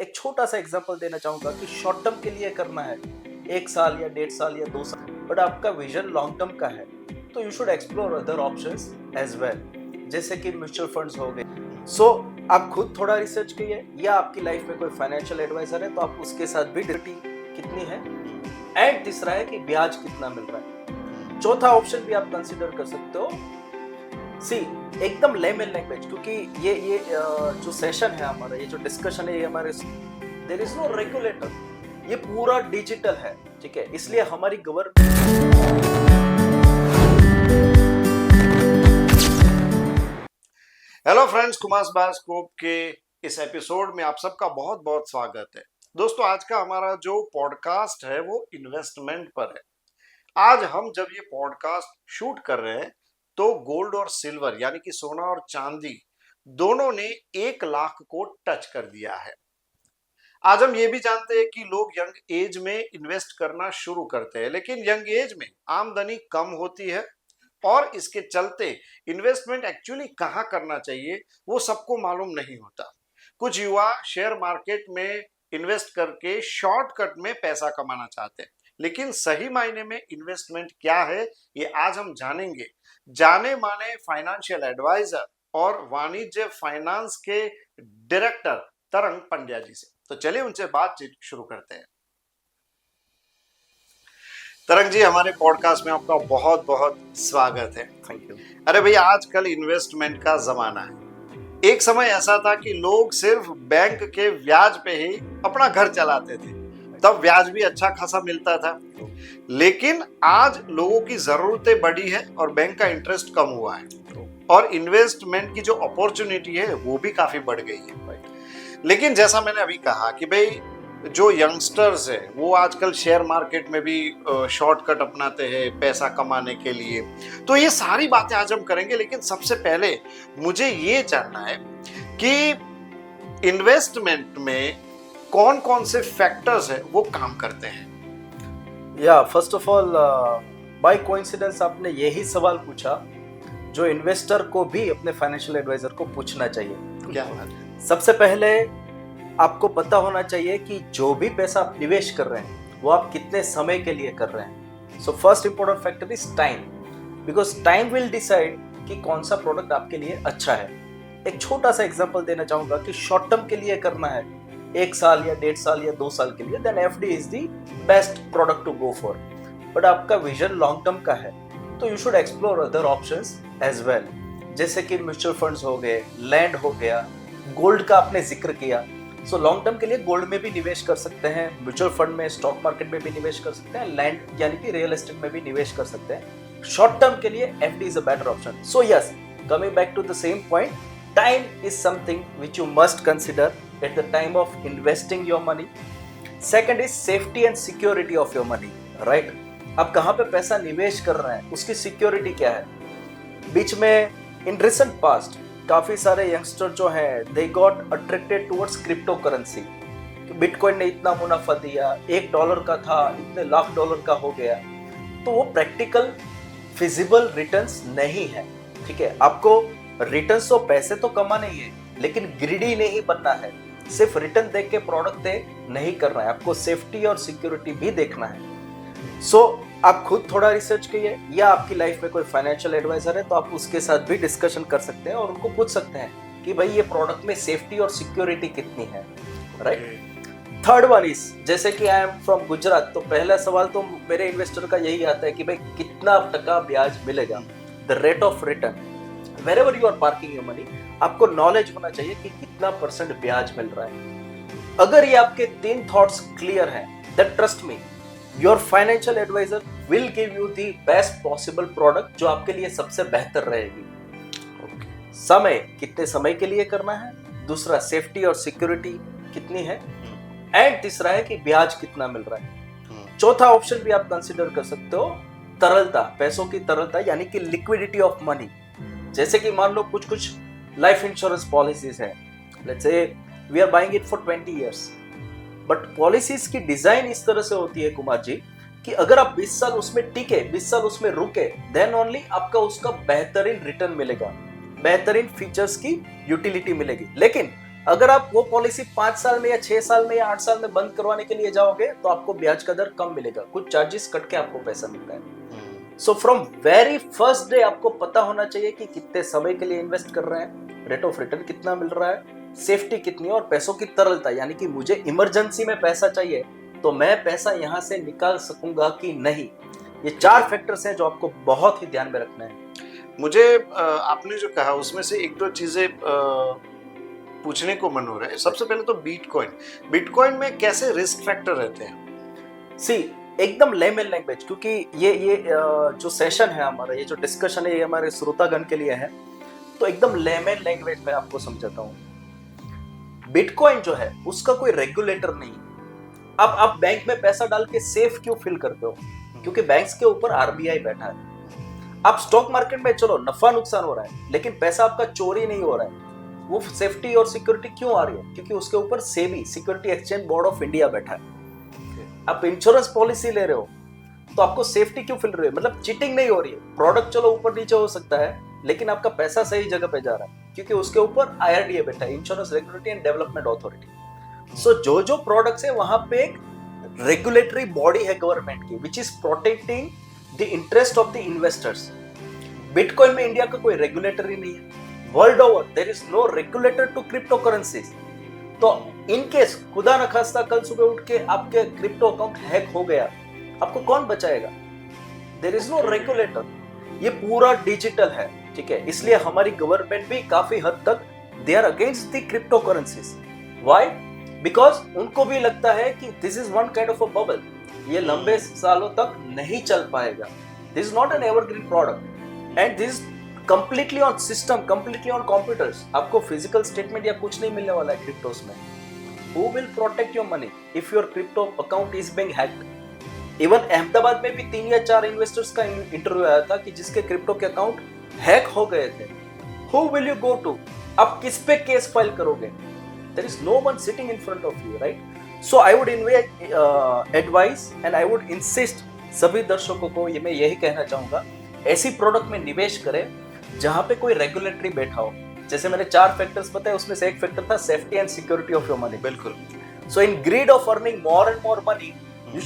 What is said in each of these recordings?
एक छोटा सा एग्जांपल देना चाहूंगा कि शॉर्ट टर्म के लिए करना है 1 साल या 1.5 साल या 2 साल, बट आपका विजन लॉन्ग टर्म का है तो you should explore other options as well, जैसे कि म्यूचुअल फंड्स हो गए। सो आप खुद थोड़ा रिसर्च कीजिए या आपकी लाइफ में कोई फाइनेंशियल एडवाइजर है तो आप उसके साथ भी ड्यूटी कितनी है, एंड तीसरा है कि ब्याज कितना मिल रहा है। चौथा ऑप्शन भी आप कंसीडर कर सकते हो, सी एकदम लेमन लैंग्वेज, क्योंकि ये जो सेशन है हमारा, ये जो डिस्कशन है, ये हमारे देयर इज नो रेगुलेटर, ये पूरा डिजिटल है, ठीक है, इसलिए हमारी हेलो फ्रेंड्स, कुमार बायोस्कोप के इस एपिसोड में आप सबका बहुत बहुत स्वागत है। दोस्तों, आज का हमारा जो पॉडकास्ट है वो इन्वेस्टमेंट पर है। आज हम जब ये पॉडकास्ट शूट कर रहे हैं तो गोल्ड और सिल्वर यानी कि सोना और चांदी दोनों ने 1 लाख को टच कर दिया है। आज हम ये भी जानते हैं कि लोग यंग एज में इन्वेस्ट करना शुरू करते हैं, लेकिन यंग एज में आमदनी कम होती है और इसके चलते इन्वेस्टमेंट एक्चुअली कहाँ करना चाहिए वो सबको मालूम नहीं होता। कुछ युवा शेयर मार्केट में इन्वेस्ट करके शॉर्टकट में पैसा कमाना चाहते हैं, लेकिन सही मायने में इन्वेस्टमेंट क्या है ये आज हम जानेंगे जाने माने फाइनेंशियल एडवाइजर और वाणिज्य फाइनेंस के डायरेक्टर तरंग पंड्या जी से। तो चलिए उनसे बातचीत शुरू करते हैं। तरंग जी, हमारे पॉडकास्ट में आपका बहुत बहुत स्वागत है। Thank you. अरे भैया, आजकल इन्वेस्टमेंट का जमाना है। एक समय ऐसा था कि लोग सिर्फ बैंक के ब्याज पे ही अपना घर चलाते थे, तब ब्याज भी अच्छा खासा मिलता था। लेकिन आज लोगों की जरूरतें बढ़ी है और बैंक का इंटरेस्ट कम हुआ है और इन्वेस्टमेंट की जो अपॉर्चुनिटी है वो भी काफी बढ़ गई है। लेकिन जैसा मैंने अभी कहा कि भाई जो यंगस्टर्स है वो आजकल शेयर मार्केट में भी शॉर्टकट अपनाते हैं पैसा कमाने के लिए। तो ये सारी बातें आज हम करेंगे, लेकिन सबसे पहले मुझे ये जानना है कि इन्वेस्टमेंट में कौन कौन से फैक्टर्स है वो काम करते हैं। या first of all, by coincidence आपने यही सवाल पूछा जो इन्वेस्टर को भी अपने फाइनेंशियल एडवाइजर को पूछना चाहिए। क्या बात है। सबसे पहले आपको पता होना चाहिए कि जो भी पैसा आप निवेश कर रहे हैं वो आप कितने समय के लिए कर रहे हैं। So first important factor is time, because time will decide कि कौन सा प्रोडक्ट आपके लिए अच्छा है। एक छोटा सा एग्जांपल देना चाहूंगा कि शॉर्ट टर्म के लिए करना है 1 साल या 1.5 साल या 2 साल के लिए, then FD is the best product to go for. But आपका विजन लॉन्ग टर्म का है तो you should explore other options as well, जैसे कि म्यूचुअल फंड्स हो गए, लैंड हो गया, गोल्ड का आपने जिक्र किया। सो लॉन्ग टर्म के लिए गोल्ड में भी निवेश कर सकते हैं, म्यूचुअल फंड में, स्टॉक मार्केट में भी निवेश कर सकते हैं, लैंड यानी कि रियल एस्टेट में भी निवेश कर सकते हैं। शॉर्ट टर्म के लिए FD is a better option. So yes, coming back to the same point, time is something which you must consider at the time of investing your money. Second is safety and security of your money, right? आप कहाँ पे पैसा निवेश कर रहे हैं उसकी security क्या है। बीच में इन रिसेंट पास्ट काफी सारे यंगस्टर जो हैं they got attracted towards crypto currency. Bitcoin ने इतना मुनाफा दिया, $1 का था इतने लाख डॉलर का हो गया, तो वो प्रैक्टिकल फिजिबल रिटर्न्स नहीं है। ठीक है, आपको रिटर्न्स तो पैसे तो कमाने ही है, लेकिन ग्रीडी नहीं बनना है। सिर्फ रिटर्न देख के प्रोडक्ट दे नहीं करना है, आपको सेफ्टी और सिक्योरिटी भी देखना है। सो आप खुद थोड़ा रिसर्च कीजिए या आपकी लाइफ में कोई फाइनेंशियल एडवाइजर है तो आप उसके साथ भी डिस्कशन कर सकते हैं और उनको पूछ सकते हैं कि भाई ये प्रोडक्ट में सेफ्टी और सिक्योरिटी कितनी है, राइट। थर्ड वन इज, जैसे कि आई एम फ्रॉम गुजरात, तो पहला सवाल तो मेरे इन्वेस्टर का यही आता है कि भाई कितना टका ब्याज मिलेगा, the rate of return wherever you are parking your money। आपको नॉलेज होना चाहिए कि कितना % ब्याज मिल रहा है। अगर ये आपके 3 थॉट्स क्लियर हैं, then trust me, your financial advisor will give you the best possible product जो आपके लिए सबसे बेहतर रहेगी। समय, कितने समय के लिए करना है, दूसरा सेफ्टी और सिक्योरिटी कितनी है, एंड तीसरा है कि ब्याज कितना मिल रहा है। चौथा ऑप्शन भी आप कंसिडर कर सकते हो, तरलता, पैसों की तरलता यानी कि लिक्विडिटी ऑफ मनी। जैसे कि मान लो कुछ लाइफ इंश्योरेंस पॉलिसीज है, let's say we are buying it for 20 years, but policies की डिजाइन इस तरह से होती है कुमार जी कि अगर आप 20 साल उसमें टिके, 20 साल उसमें रुके, देन ओनली आपका उसका बेहतरीन रिटर्न मिलेगा, बेहतरीन फीचर्स की यूटिलिटी मिलेगी। लेकिन अगर आप वो पॉलिसी 5 साल में या 6 साल में या 8 साल में बंद करवाने के लिए जाओगे तो आपको ब्याज का दर कम मिलेगा, कुछ चार्जेस कट के आपको पैसा मिलता है। So from very first day आपको पता होना चाहिए कि कितने समय के लिए इन्वेस्ट कर रहे हैं, रेट ऑफ रिटर्न कितना मिल रहा है, सेफ्टी कितनी है और पैसों की तरलता, यानी कि मुझे इमरजेंसी में पैसा चाहिए तो मैं पैसा यहां से निकाल सकूंगा कि नहीं। ये 4 फैक्टर्स हैं जो आपको बहुत ही ध्यान में रखना है। मुझे आपने जो कहा उसमें से एक दो चीजें पूछने को मन हो रहा है। सबसे पहले तो बिटकॉइन में कैसे रिस्क फैक्टर रहते हैं? सी एकदम लेमन लैंग्वेज, क्योंकि ये जो सेशन है हमारा, ये जो डिस्कशन है, ये हमारे श्रोतागण के लिए है, तो एकदम लेमन लैंग्वेज में आपको समझाता हूँ। बिटकॉइन जो है उसका कोई रेगुलेटर नहीं है। अब आप बैंक में पैसा डाल के सेफ क्यों फील करते हो? क्योंकि बैंक्स के ऊपर आरबीआई बैठा है। आप स्टॉक मार्केट में चलो नफा नुकसान हो रहा है, लेकिन पैसा आपका चोरी नहीं हो रहा है। वो सेफ्टी और सिक्योरिटी क्यों आ रही है? क्योंकि उसके ऊपर SEBI, security exchange board of India बैठा है। आप इंश्योरेंस पॉलिसी ले रहे हो तो आपको सेफ्टी क्यों फील रही है? मतलब चीटिंग नहीं हो रही है। प्रोडक्ट चलो ऊपर नीचे हो सकता है, लेकिन आपका पैसा सही जगह पे जा रहा है, क्योंकि उसके ऊपर आईआरडीए बैठा है, insurance regulatory and development authority. So जो प्रोडक्ट्स है वहां पे एक रेगुलेटरी बॉडी है गवर्नमेंट की, which is protecting the interest of the investors. Bitcoin में इंडिया का कोई रेगुलेटरी नहीं है। World over there is no regulator to crypto currencies. तो इन केस खुदा न खास्ता कल सुबह उठ के आपके क्रिप्टो अकाउंट हैक हो गया, आपको कौन बचाएगा? There is no regulator. ये पूरा डिजिटल है, ठीक है। इसलिए हमारी गवर्नमेंट भी काफी हद तक they are against the crypto currencies. Why? Because उनको भी लगता है कि this is one kind of a bubble, ये लंबे सालों तक नहीं चल पाएगा। This is not an evergreen product and this completely on system, completely on computers. आपको फिजिकल स्टेटमेंट या कुछ नहीं मिलने वाला है क्रिप्टोस में। Who will protect your money if your crypto account is being hacked? Even Ahmedabad में भी 3 या 4 इन्वेस्टर्स का इंटरव्यू आया था कि जिसके क्रिप्टो के अकाउंट हैक हो गए थे। Who will you go to? आप किस पे केस फाइल करोगे? There is no one sitting in front of you, right? So I would advise and I would insist सभी दर्शकों को ये मैं यही कहना चाहूंगा, ऐसी प्रोडक्ट में निवेश करें जहां पे कोई रेगुलेटरी बैठा हो। जैसे मैंने 4 फैक्टर्स बताए, उसमें से एक फैक्टर था safety and security of your money. बिल्कुल। So in greed of earning more and more money, you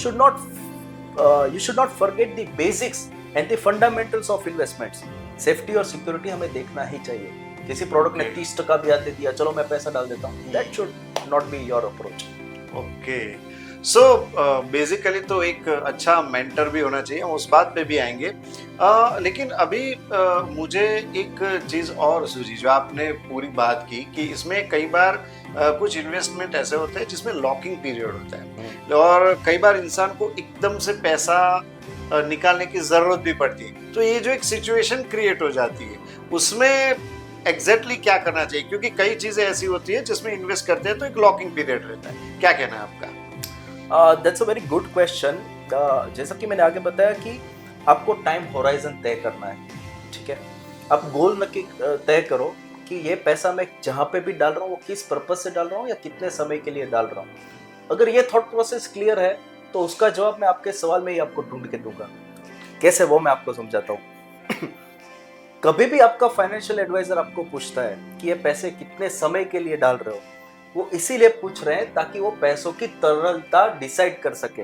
should not forget the basics and the fundamentals of investments. Safety और सिक्योरिटी हमें देखना ही चाहिए। किसी प्रोडक्ट ने 30% ब्याज दे दिया, चलो मैं पैसा डाल देता हूँ, that should not be your approach. Okay, so basically तो एक अच्छा मेंटर भी होना चाहिए, हम उस बात पे भी आएंगे। लेकिन अभी मुझे एक चीज़ और सूझी, जो आपने पूरी बात की कि इसमें कई बार कुछ इन्वेस्टमेंट ऐसे होते हैं जिसमें लॉकिंग पीरियड होता है और कई बार इंसान को एकदम से पैसा निकालने की ज़रूरत भी पड़ती है। तो ये जो एक सिचुएशन क्रिएट हो जाती है, उसमें एग्जैक्टली क्या करना चाहिए? क्योंकि कई चीज़ें ऐसी होती है जिसमें इन्वेस्ट करते हैं तो एक लॉकिंग पीरियड रहता है। क्या कहना है आपका? That's a very good question. जैसा कि मैंने आगे बताया कि आपको टाइम होराइजन तय करना है, ठीक है। आप गोल नक्की तय करो कि ये पैसा मैं जहाँ पे भी डाल रहा हूँ वो किस पर्पज से डाल रहा हूँ या कितने समय के लिए डाल रहा हूँ। अगर ये थॉट प्रोसेस क्लियर है तो उसका जवाब मैं आपके सवाल में ही आपको ढूंढ के दूंगा। कैसे, वो मैं आपको समझाता हूँ। कभी भी आपका फाइनेंशियल एडवाइजर आपको पूछता है कि ये पैसे कितने समय के लिए डाल रहे हो, वो इसीलिए पूछ रहे हैं ताकि वो पैसों की तरलता डिसाइड कर सके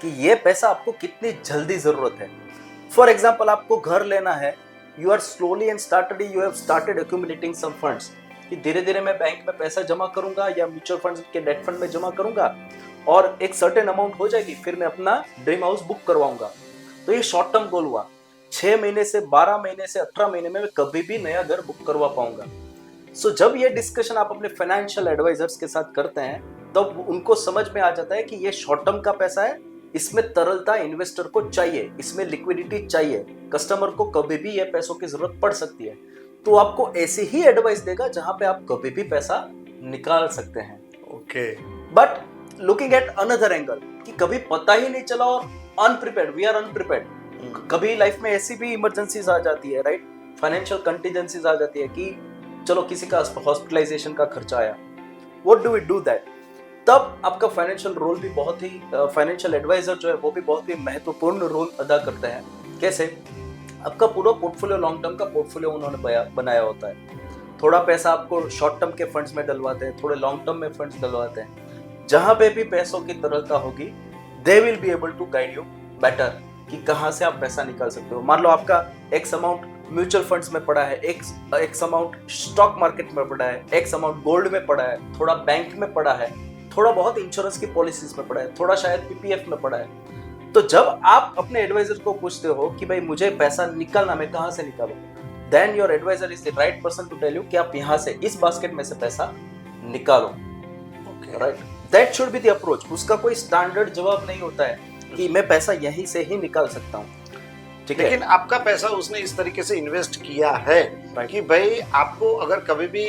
कि ये पैसा आपको कितनी जल्दी जरूरत है। फॉर एग्जाम्पल, आपको घर लेना है, you are slowly and you have started accumulating some funds, कि धीरे धीरे मैं बैंक में पैसा जमा करूंगा या म्यूचुअल फंड के डेट फंड में जमा करूंगा और एक सर्टेन अमाउंट हो जाएगी, फिर मैं अपना ड्रीम हाउस बुक करवाऊंगा। तो ये शॉर्ट टर्म गोल हुआ। 6 महीने से 12 महीने से 18 महीने में मैं कभी भी नया घर बुक करवा पाऊंगा। सो जब ये डिस्कशन आप अपने फाइनेंशियल एडवाइजर्स के साथ करते हैं तब उनको समझ में आ जाता है कि ये शॉर्ट टर्म का पैसा है, इसमें तरलता इन्वेस्टर को चाहिए, इसमें लिक्विडिटी चाहिए, कस्टमर को कभी भी ये पैसों की जरूरत पड़ सकती है। तो आपको ऐसे ही एडवाइस देगा जहां पे आप कभी भी पैसा निकाल सकते हैं। Okay, but looking at another angle कि कभी पता ही नहीं चला और अनप्रिपेयर्ड, वी आर अनप्रिपेयर्ड। कभी लाइफ में ऐसी भी इमरजेंसीज आ जाती है, राइट, फाइनेंशियल कंटीजेंसीज आ जाती है कि चलो किसी का हॉस्पिटलाइजेशन का खर्चा आया, what do we do that? तब आपका फाइनेंशियल रोल भी बहुत ही, फाइनेंशियल एडवाइजर जो है वो भी बहुत ही महत्वपूर्ण रोल अदा करते हैं। कैसे? आपका पूरा पोर्टफोलियो, लॉन्ग टर्म का पोर्टफोलियो उन्होंने बनाया होता है। थोड़ा पैसा आपको शॉर्ट टर्म के फंड्स में डलवाते हैं, थोड़े लॉन्ग टर्म में फंड्स डलवाते हैं। जहां पे भी पैसों की तरलता होगी, they will be able to guide you better कि कहां से आप पैसा निकाल सकते हो। मान लो आपका एक्स अमाउंट म्यूचुअल फंड्स में पड़ा है, एक्स अमाउंट स्टॉक मार्केट में पड़ा है, एक्स अमाउंट गोल्ड में पड़ा है, थोड़ा बैंक में पड़ा है, थोड़ा बहुत इंश्योरेंस की पॉलिसीज में पड़ा है, थोड़ा शायद पीपीएफ में पड़ा है। तो जब आप अपने एडवाइजर को पूछते हो कि भाई मुझे पैसा निकालना, मैं कहां से निकालूं, then your advisor is the right person to tell you कि आप यहां से इस बास्केट में से पैसा निकालो। Right, that should be the approach. उसका कोई स्टैंडर्ड जवाब नहीं होता है कि मैं पैसा यहीं से ही निकाल सकता हूँ। ठीक है, लेकिन आपका पैसा उसने इस तरीके से इन्वेस्ट किया है कि भाई आपको अगर कभी भी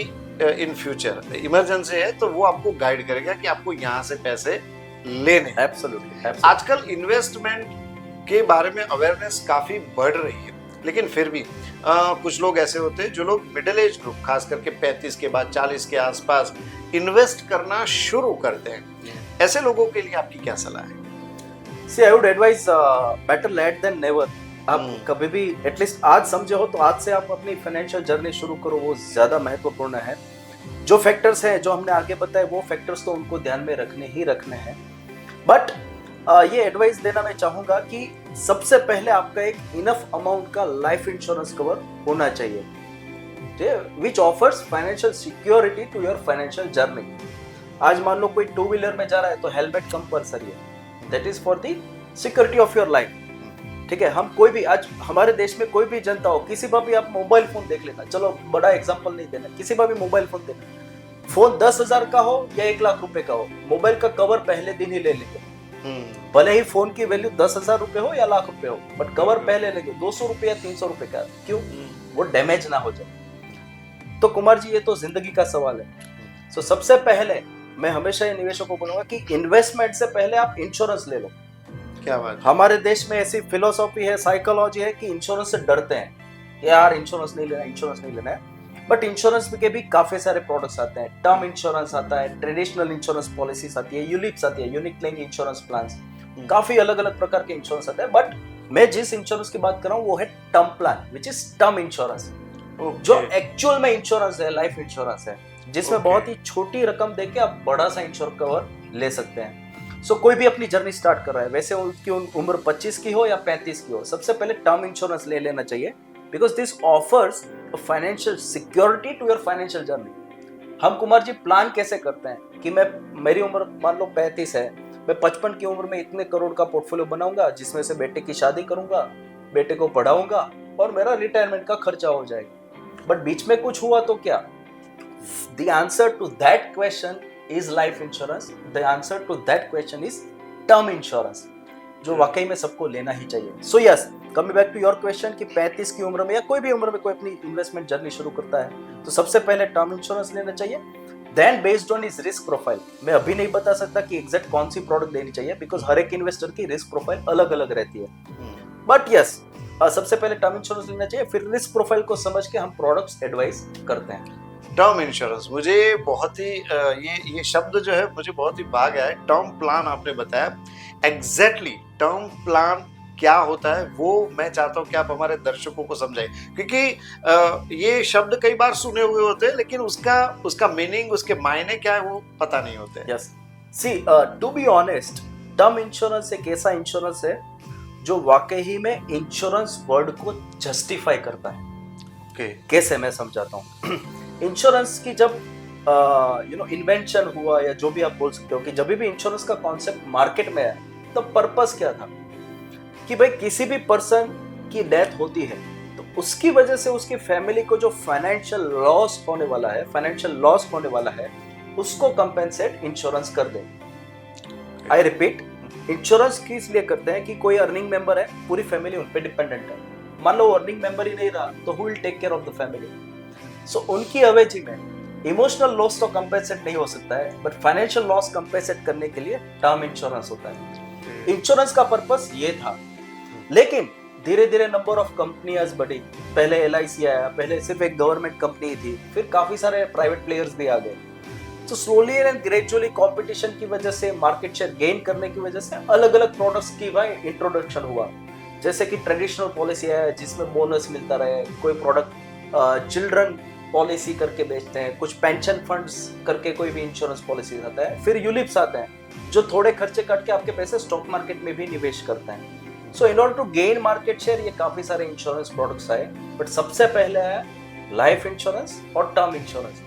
इन फ्यूचर इमरजेंसी है तो वो आपको गाइड करेगा कि आपको यहाँ से पैसे लेने हैं। एब्सोल्युटली। आजकल इन्वेस्टमेंट के बारे में अवेयरनेस काफी बढ़ रही है, लेकिन फिर भी कुछ लोग ऐसे होते हैं जो लोग मिडिल एज ग्रुप, खास करके 35 के बाद 40 के आसपास इन्वेस्ट करना शुरू करते हैं। ऐसे लोगों के लिए आपकी क्या सलाह है? See, I would advise better late than never. आप कभी भी एटलीस्ट आज समझे हो तो आज से आप अपनी फाइनेंशियल जर्नी शुरू करो, वो ज्यादा महत्वपूर्ण है। जो फैक्टर्स हैं जो हमने आगे बताए, वो फैक्टर्स तो उनको ध्यान में रखने ही रखने हैं। बट ये एडवाइस देना मैं चाहूंगा कि सबसे पहले आपका एक इनफ अमाउंट का लाइफ इंश्योरेंस कवर होना चाहिए, which offers financial security to your financial journey. आज मान लो कोई टू व्हीलर में जा रहा है तो हेलमेट कंपलसरी है, that is for the security of your life. ठीक है, हम कोई भी आज हमारे देश में कोई भी जनता हो, किसी पर भी आप मोबाइल फोन देख लेना, चलो बड़ा एग्जांपल नहीं देना, किसी पर भी मोबाइल फोन देना, फोन 10,000 का हो या 1,00,000 रुपए का हो, मोबाइल का कवर पहले दिन ही ले लेंगे। भले ही फोन की वैल्यू 10,000 रुपए हो या लाख रुपए हो, बट कवर पहले लेंगे 200 रुपए या 300 रुपए का। क्यों? वो डैमेज ना हो जाए। तो कुमार जी, ये तो जिंदगी का सवाल है। सो सबसे पहले मैं हमेशा ये निवेशकों को बोलूंगा कि इन्वेस्टमेंट से पहले आप इंश्योरेंस ले लो। क्या बात? हमारे देश में ऐसी फिलोसॉफी है, साइकोलॉजी है कि इंश्योरेंस से डरते हैं, यार इंश्योरेंस नहीं लेना, इंश्योरेंस नहीं लेना है। बट इंश्योरेंस के भी काफी सारे प्रोडक्ट्स आते हैं। टर्म इंश्योरेंस आता है, ट्रेडिशनल इंश्योरेंस पॉलिसीज आती है, यूलिप्स आती है, यूनिट लिंक इंश्योरेंस प्लान्स, काफी अलग अलग प्रकार के इंश्योरेंस आते हैं। बट मैं जिस इंश्योरेंस की बात कर रहा हूँ वो है term plan, which is term insurance, जो एक्चुअल में इंश्योरेंस है, लाइफ इंश्योरेंस है, जिसमें बहुत ही छोटी रकम देके आप बड़ा सा इंश्योरेंस कवर ले सकते हैं। सो कोई भी अपनी जर्नी स्टार्ट कर रहा है, वैसे उसकी उम्र 25 की हो या 35 की हो, सबसे पहले टर्म इंश्योरेंस ले लेना चाहिए, because this offers financial security to your financial journey. हम कुमार जी प्लान कैसे करते हैं कि मेरी उम्र मान लो 35 है, मैं 55 की उम्र में इतने करोड़ का पोर्टफोलियो बनाऊंगा, जिसमें से बेटे की शादी करूंगा, बेटे को पढ़ाऊंगा और मेरा रिटायरमेंट का खर्चा हो जाएगा। बट बीच में कुछ हुआ तो क्या? The answer to that question is life insurance. The answer to that question is term insurance, जो वाकई में सबको लेना ही चाहिए। So yes, coming back to your question कि 35 की उम्र में या कोई भी उम्र में कोई अपनी इन्वेस्टमेंट जर्नी शुरू करता है तो सबसे पहले टर्म इंश्योरेंस लेना चाहिए। Then based on his risk profile, मैं अभी नहीं बता सकता कि एग्जैक्ट कौन सी प्रोडक्ट लेनी चाहिए, बिकॉज हर एक इन्वेस्टर की रिस्क प्रोफाइल अलग अलग रहती है। बट यस, सबसे पहले टर्म इंश्योरेंस लेना चाहिए, फिर रिस्क प्रोफाइल को समझ के हम प्रोडक्ट्स एडवाइस करते हैं। टर्म इंश्योरेंस मुझे बहुत ही ये शब्द जो है मुझे बहुत ही भा गया है। टर्म प्लान आपने बताया, एग्जैक्टली टर्म प्लान क्या होता है वो मैं चाहता हूँ कि आप हमारे दर्शकों को समझाएं, क्योंकि ये शब्द कई बार सुने हुए होते हैं लेकिन उसका मीनिंग, उसके मायने क्या है वो पता नहीं होते। Yes, see to be honest, term insurance एक ऐसा इंश्योरेंस है जो वाकई में इंश्योरेंस वर्ड को जस्टिफाई करता है। कैसे, मैं समझाता हूँ। इंश्योरेंस की जब इन्वेंशन हुआ या जो भी आप बोल सकते हो कि जब भी इंश्योरेंस का कॉन्सेप्ट मार्केट में आया तो पर्पस क्या था कि भाई किसी भी पर्सन की डेथ होती है तो उसकी वजह से उसकी फैमिली को जो फाइनेंशियल लॉस होने वाला है उसको कंपेंसेट इंश्योरेंस कर दे। आई रिपीट, इंश्योरेंस किस लिए करते हैं कि कोई अर्निंग मेंबर है, पूरी फैमिली उन पे डिपेंडेंट है, मान लो अर्निंग मेंबर ही नहीं रहा तो who will take care of the family. So उनकी अवेजी में इमोशनल लॉस तो कंपेंसेट नहीं हो सकता है, बट फाइनेंशियल लॉस कंपेंसेट करने के लिए टर्म इंश्योरेंस होता है। इंश्योरेंस का पर्पस ये था, लेकिन धीरे धीरे नंबर ऑफ कंपनियां बढ़ी। पहले एलआईसी आया, पहले सिर्फ एक गवर्नमेंट कंपनी थी, फिर काफी सारे प्राइवेट प्लेयर्स भी आ गए। तो स्लोली एंड ग्रेजुअली कंपटीशन की वजह से, मार्केट शेयर गेन करने की वजह से अलग अलग प्रोडक्ट्स की भाई इंट्रोडक्शन हुआ। जैसे कि ट्रेडिशनल पॉलिसी है जिसमें बोनस मिलता रहे, कोई प्रोडक्ट चिल्ड्रन पॉलिसी करके बेचते हैं, कुछ पेंशन फंड्स करके कोई भी इंश्योरेंस पॉलिसी आता है, फिर यूलिप्स आते हैं जो थोड़े खर्चे काट के आपके पैसे स्टॉक मार्केट में भी निवेश करते हैं। So in order to gain market share ये काफी सारे इंश्योरेंस प्रोडक्ट्स आए, बट सबसे पहले है लाइफ इंश्योरेंस और टर्म इंश्योरेंस,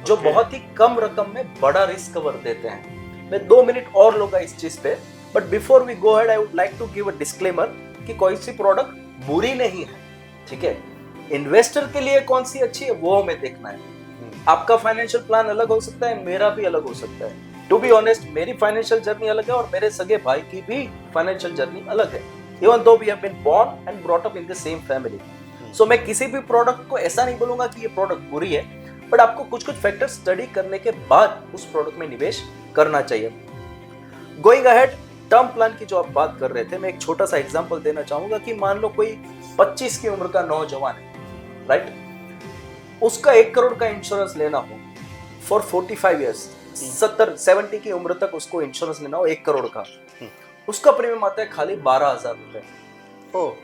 जो बहुत ही कम रकम में बड़ा रिस्क कवर देते हैं। मैं 2 मिनट और लूंगा इस चीज पे, but before we go ahead I would like to give a disclaimer कि कोई सी प्रोडक्ट बुरी नहीं है, ठीक है। इन्वेस्टर के लिए कौन सी अच्छी है वो हमें देखना है। आपका फाइनेंशियल प्लान अलग हो सकता है, मेरा भी अलग हो सकता है। टू बी ऑनेस्ट, मेरी फाइनेंशियल जर्नी अलग है और मेरे सगे भाई की भी फाइनेंशियल जर्नी अलग है, even though we have been born and brought up in the same family. So मैं किसी भी प्रोडक्ट को ऐसा नहीं बोलूंगा कि ये प्रोडक्ट बुरी है, बट आपको कुछ कुछ फैक्टर स्टडी करने के बाद उस प्रोडक्ट में निवेश करना चाहिए। गोइंग अहेड, टर्म प्लान की जो आप बात कर रहे थे, मैं एक छोटा सा एग्जांपल देना चाहूंगा कि मान लो कोई 25 की उम्र का नौजवान है, राइट, उसका 1 करोड़ का इंश्योरेंस लेना हो फॉर 45 ईयर्स, 70 की उम्र तक उसको इंश्योरेंस लेना हो 1 करोड़ का, उसका प्रीमियम आता है खाली 12,000 रुपए।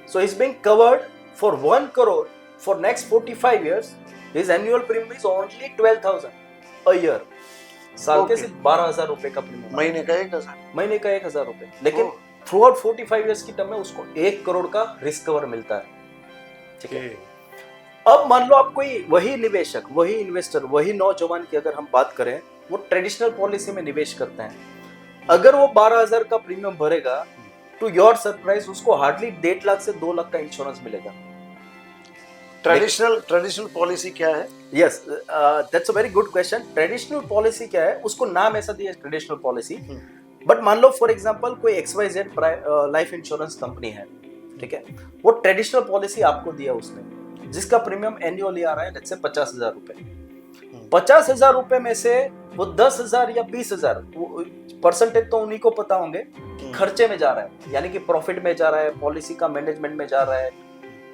So is being covered for 1 crore for next 45 years, his annual premium is only 12,000 a year. साल के सिर्फ 12,000 रुपए का प्रीमियम, महीने का 1,000, महीने का 1,000 रुपए, लेकिन थ्रू आउट 45 ईयर्स की टर्म में उसको 1 करोड़ का रिस्क कवर मिलता है, ठीक है। अब मान लो आप कोई वही निवेशक, वही इन्वेस्टर, वही नौजवान की अगर हम बात करें, वो ट्रेडिशनल पॉलिसी में निवेश करते हैं, अगर वो 12,000 का प्रीमियम भरेगा, टू योर सरप्राइज उसको हार्डली 1.5 लाख से 2 लाख का इंश्योरेंस मिलेगा। ट्रेडिशनल पॉलिसी क्या है? Yes, that's a very good question. Traditional policy क्या है, उसको नाम ऐसा दिया ट्रेडिशनल पॉलिसी, बट मान लो फॉर एग्जांपल कोई XYZ लाइफ इंश्योरेंस कंपनी है, ठीक है, वो ट्रेडिशनल पॉलिसी आपको दिया उसने, जिसका प्रीमियम एनुअली आ रहा है लेट्स से 50,000 रुपए। 50,000 रुपए में से वो 10,000 या 20,000 परसेंटेज तो उन्हीं को पता होंगे खर्चे में जा रहा है, यानी कि प्रॉफिट में जा रहा है, पॉलिसी का मैनेजमेंट में जा रहा है,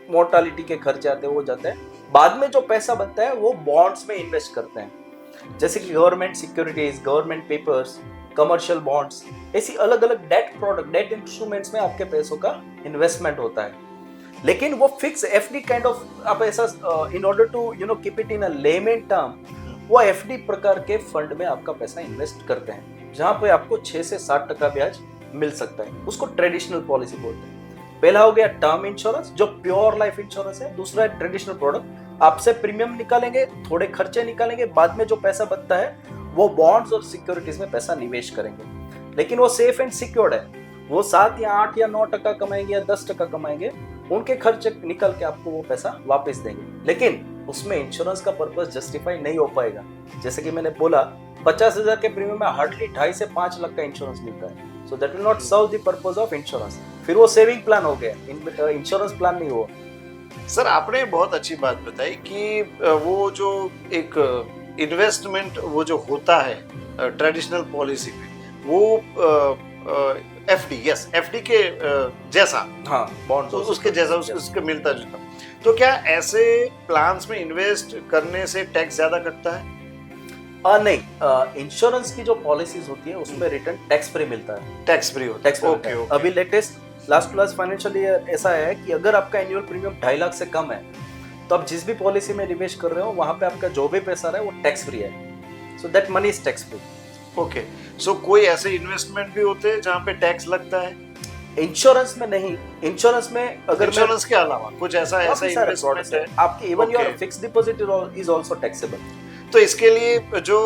मोर्टालिटी के खर्चे आते हैं वो जाते हैं। बाद में जो पैसा बनता है वो बॉन्ड्स में इन्वेस्ट करते हैं, जैसे कि government securities, government papers, commercial bonds, ऐसी अलग अलग डेट प्रोडक्ट, डेट इंस्ट्रूमेंट्स में आपके पैसों का इन्वेस्टमेंट होता है। लेकिन वो फिक्स एफडी काइंड ऑफ, आप ऐसा in order to keep it in a layman term, वो एफडी प्रकार के फंड में आपका पैसा इन्वेस्ट करते हैं, जहां पे आपको 6 से 7% ब्याज मिल सकता है, उसको ट्रेडिशनल पॉलिसी बोलते हैं। पहला हो गया टर्म इंश्योरेंस, जो प्योर लाइफ इंश्योरेंस है। दूसरा है ट्रेडिशनल प्रोडक्ट, आपसे प्रीमियम निकालेंगे, थोड़े खर्चे निकालेंगे, बाद में जो पैसा बचता है वो बॉन्ड्स और सिक्योरिटीज में पैसा निवेश करेंगे, लेकिन वो सेफ एंड सिक्योर्ड है। वो 7 या 8 या 9% कमाएंगे या 10% कमाएंगे, उनके खर्चे निकल के आपको वो पैसा वापस देंगे, लेकिन उसमें इंश्योरेंस का पर्पस जस्टिफाई नहीं हो पाएगा। जैसे कि मैंने बोला, 50,000 के प्रीमियम में हार्डली 2.5 से 5 लाख का इंश्योरेंस मिलता है, so that will not serve the purpose of insurance. फिर वो सेविंग प्लान हो गया, इंश्योरेंस प्लान नहीं हुआ। सर, आपने बहुत अच्छी बात बताई कि वो जो एक इन्वेस्टमेंट वो जो होता है ट्रेडिशनल पॉलिसी में, वो एफडी, यस, एफडी के जैसा, हाँ, बॉन्ड्स तो उसके जैसा, उसके मिलता जुलता। तो क्या ऐसे प्लान्स में इन्वेस्ट करने से टैक्स ज्यादा कटता है? नहीं, इंश्योरेंस की जो पॉलिसीज होती है उसमें रिटर्न टैक्स फ्री मिलता है। टैक्स फ्री होता है, ओके। अभी latest last class financial year ऐसा है कि अगर आपका एनुअल प्रीमियम 2.5 लाख से कम है, तो आप जिस भी पॉलिसी में निवेश कर रहे हो वहां पे आपका जो भी पैसा रहा है वो टैक्स फ्री है, so that money is tax free. Okay, so कोई ऐसे इन्वेस्टमेंट भी होते हैं जहाँ पे टैक्स लगता है? इंश्योरेंस में नहीं। इंश्योरेंस में अगर इंश्योरेंस के अलावा कुछ ऐसा इन्वेस्टमेंट है आपकी, even your fixed deposit is also taxable. तो इसके लिए जो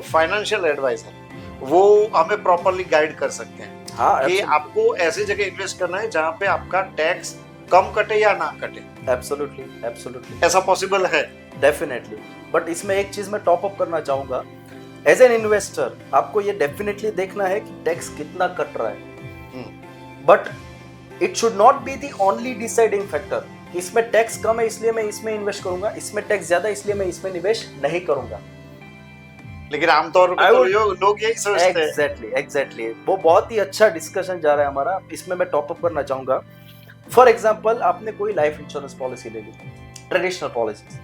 फाइनेंशियल एडवाइजर वो हमें प्रॉपर्ली गाइड कर सकते हैं, हाँ, कि आपको ऐसी जगह इन्वेस्ट करना है जहाँ पे आपका टैक्स कम कटे या ना कटे। एब्सोल्युटली ऐसा पॉसिबल है? डेफिनेटली। बट इसमें एक चीज मैं टॉप अप करना चाहूंगा, एज एन इन्वेस्टर आपको ये डेफिनेटली देखना है कि टैक्स कितना कट रहा है, but it should not be the only deciding factor. इसमें टैक्स कम है इसलिए मैं इसमें इन्वेस्ट करूंगा, इसमें टैक्स ज्यादा इसलिए मैं इसमें निवेश नहीं करूंगा। लेकिन आमतौर पर तो लोग यही सोचते हैं। एग्जैक्टली, वो बहुत ही अच्छा डिस्कशन जा रहा है हमारा, इसमें मैं टॉप अप करना चाहूंगा। फॉर एग्जांपल, आपने कोई लाइफ इंश्योरेंस पॉलिसी ले ली, ट्रेडिशनल पॉलिसी,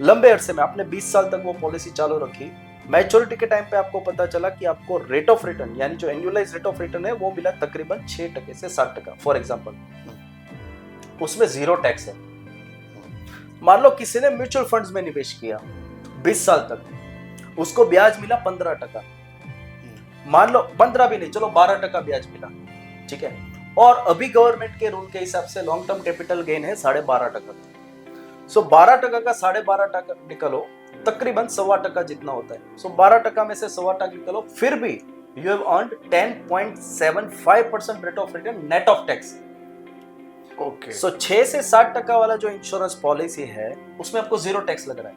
लंबे अरसे में आपने 20 साल तक वो पॉलिसी चालू रखी, मैच्योरिटी के टाइम पे आपको पता चला कि आपको रेट ऑफ रिटर्न, यानी जो एनुअलाइज रेट ऑफ रिटर्न है वो मिला तकरीबन 6% से 7%, फॉर एग्जांपल, उसमें 0 टैक्स है। मान लो किसी ने म्यूचुअल फंड्स में निवेश किया 20 साल तक, उसको ब्याज मिला 15%। मान लो 15 भी नहीं, चलो 12% ब्याज मिला, ठीक है। और अभी गवर्नमेंट के रूल के हिसाब से लॉन्ग टर्म कैपिटल गेन है 12.5%। सो 12% का 12.5% निकलो, तकरीबन 1.25% जितना होता है। सो 12% में से 1.25% निकलो, फिर भी you have earned 10.75% rate of return net of tax. Okay. So 6 से 60% वाला जो इंश्योरेंस पॉलिसी है उसमें आपको 0 टैक्स लग रहा है।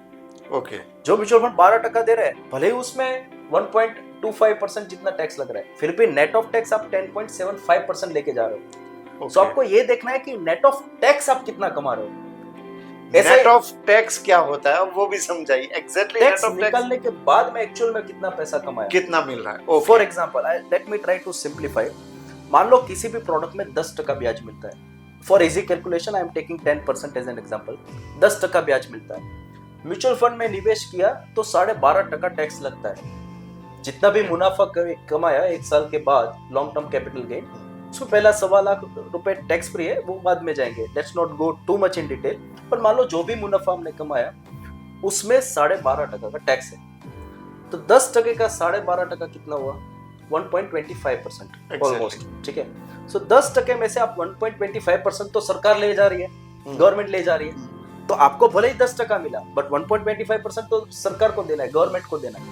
ओके। जो म्यूचुअल फंड 12% दे रहे हैं, भले ही उसमें 1.25% जितना टैक्स लग रहा है, फिर भी नेट ऑफ टैक्स आप 10.75% लेके जा रहे हो। सो आपको ये देखना है कि नेट ऑफ टैक्स आप कितना कमा रहे हो। नेट ऑफ टैक्स क्या होता है वो भी समझाइए एग्जैक्टली। टैक्स निकालने के बाद में एक्चुअल में कितना पैसा कमाया, कितना मिल रहा है। For example, let me try to simplify. मान लो किसी भी प्रोडक्ट में 10% ब्याज मिलता है। For easy calculation I am taking 10% as an example. 10% ब्याज मिलता है, म्यूचुअल फंड में निवेश किया तो 12.5% टैक्स लगता है। जितना भी मुनाफा कमाया 1 साल के बाद लॉन्ग टर्म कैपिटल गेन, उसमें पहला 1.25 लाख रुपए टैक्स फ्री है, वो बाद में जाएंगे, let's not go too much in detail. पर मान लो जो भी मुनाफा हमने कमाया उसमें 12.5% का टैक्स है, तो 10% का 12.5% कितना हुआ, 1.25% ऑलमोस्ट, ठीक है। सो 10% में से आप 1.25% तो सरकार ले जा रही है, गवर्नमेंट ले जा रही है। तो आपको भले ही 10% मिला, बट 1.25% तो सरकार को देना है, गवर्नमेंट को देना है।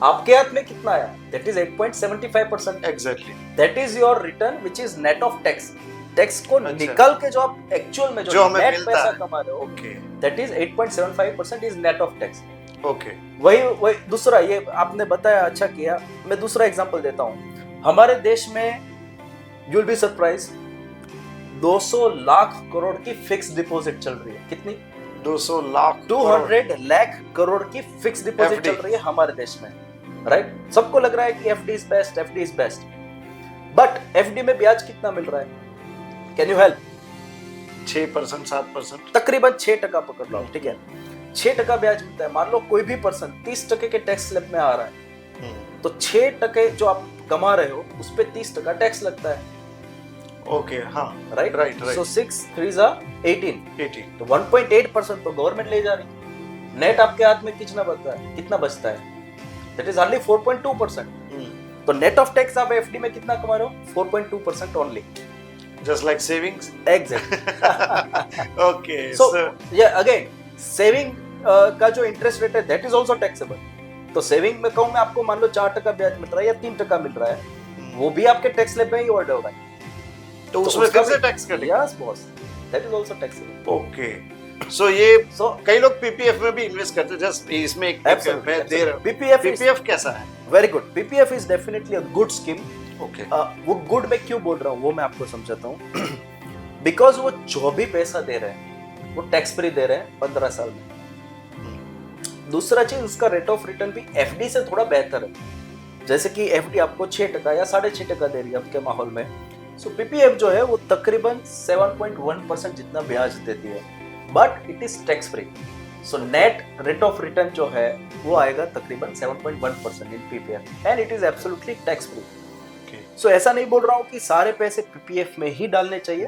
आपके हाथ में कितना आया, that is 8.75%। Exactly, that is your return which is net of tax. Tax को निकाल के जो आप एक्चुअल में जो नेट पैसा कमा रहे हो, okay, that is 8.75% is net of tax. Okay. वही दूसरा, ये आपने बताया, अच्छा किया। मैं दूसरा एग्जांपल देता हूँ। हमारे देश में you will be surprise 200 lakh crore की फिक्स डिपॉजिट चल रही है। कितनी? 200 लाख 200 लाख करोड़ की फिक्स डिपॉजिट चल रही है हमारे देश में, राइट। सबको लग रहा है कि FD is best, FD is best, but FD में ब्याज कितना मिल रहा है, कैन यू हेल्प? 6%, 7%, तकरीबन 6% पकड़ लो, ठीक है। 6% ब्याज मिलता है। मान लो कोई भी पर्सन 30% के टैक्स स्लैब में आ रहा है, तो 6% जो आप कमा रहे हो उस पे 30% टैक्स लगता है। ओके, हाँ, राइट राइट। सो 6 3 18, तो 1.8% तो गवर्नमेंट ले जा रही है। नेट आपके हाथ में कितना बचता है, दैट इज हार्डली 4.2%। तो नेट ऑफ टैक्स आप एफडी में कितना कमा रहे हो, 4.2% only, just like savings. Exactly. Okay, so या अगेन सेविंग का जो इंटरेस्ट रेट है दैट इज आल्सो टैक्सेबल। तो सेविंग में कहूं मैं आपको, मान लो 4% ब्याज मिल रहा है या 3% मिल रहा है, वो भी आपके टैक्स स्लैब में ही ऐड हो रहा है, तो उसमें फिर से टैक्स कटेगा। Yes boss, that is also taxable. Okay, so ये कई लोग पीपीएफ में भी इन्वेस्ट करते हैं। जस्ट इसमें एक मैं दे रहा हूं, पीपीएफ कैसा है? Very good, PPF is definitely a good scheme. Okay, वो गुड मैं क्यों बोल रहा हूँ वो मैं आपको समझाता हूँ। बिकॉज वो जो भी पैसा दे रहे हैं वो टैक्स फ्री दे रहे हैं 15 साल में। दूसरा चीज, उसका रेट ऑफ रिटर्न भी एफडी से थोड़ा बेहतर है। जैसे कि एफडी आपको 6% या 6.5% दे रही है आपके माहौल में, सो पीपीएफ जो है वो तकरीबन 7.1% जितना ब्याज देती है, but it is tax free. So net rate of return जो है वो आएगा तकरीबन 7.1% in PPF, and it is absolutely tax free. So ऐसा नहीं बोल रहा हूँ कि सारे पैसे पीपीएफ में ही डालने चाहिए,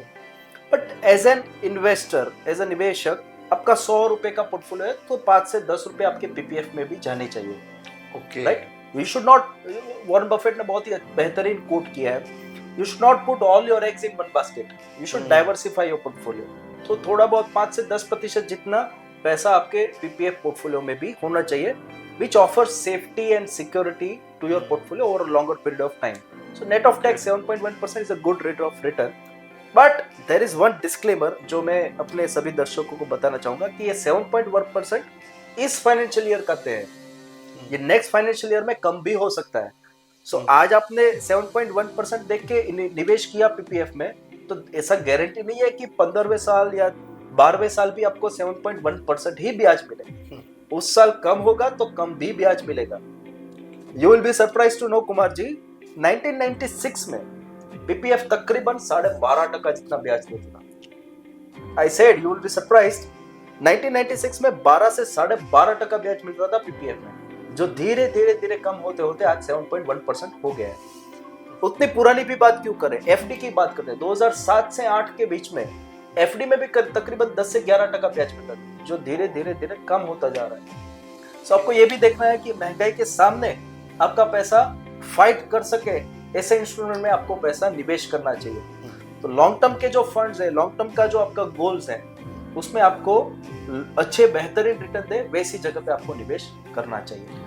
but as an investor, as a निवेशक, आपका 100 रुपए का पोर्टफोलियो है तो 5 से 10 रुपए आपके पीपीएफ में भी जाने चाहिए। Okay, right, you should not, Warren Buffett ने बहुत ही बेहतरीन कोट किया है, you should not put all your eggs in one basket, you should diversify your portfolio. तो थोड़ा बहुत 5 से 10% जितना पैसा आपके पीपीएफ पोर्टफोलियो में भी होना चाहिए, which offers safety and security to your portfolio over a longer period of time. So net of tax 7.1% is a good rate of return. But there is one disclaimer जो मैं अपने सभी दर्शकों को बताना चाहूंगा कि ये 7.1% इस फाइनेंशियल ईयर का तय है, ये नेक्स्ट फाइनेंशियल ईयर में कम भी हो सकता है। सो आज आपने 7.1% देख के निवेश किया पीपीएफ में, तो ऐसा गारंटी नहीं है कि 15वें साल या 12वें साल भी आपको 7.1% ही ब्याज मिले। उस साल कम होगा तो कम भी ब्याज मिलेगा। You will be surprise to know Kumar ji, 1996 में पीपीएफ तकरीबन 12.5% जितना ब्याज देता। I said you will be surprised, 1996 में 12 से 12.5% ब्याज मिल रहा था पीपीएफ में, जो धीरे धीरे कम होते होते आज 7.1% हो गया है। उतनी पुरानी भी बात क्यों करें, एफडी की बात करते हैं। 2007 से 8 के बीच में एफडी में भी तकरीबन 10 से 11% ब्याज मिलता था। जो धीरे धीरे धीरे कम होता जा रहा है। सो आपको ये भी देखना है कि महंगाई के सामने आपका पैसा फाइट कर सके, ऐसे इंस्ट्रूमेंट में आपको पैसा निवेश करना चाहिए। तो लॉन्ग टर्म के जो फंड्स है, लॉन्ग टर्म का जो आपका गोल्स है, उसमें आपको अच्छे बेहतरीन रिटर्न दे वैसी जगह पे आपको निवेश करना चाहिए।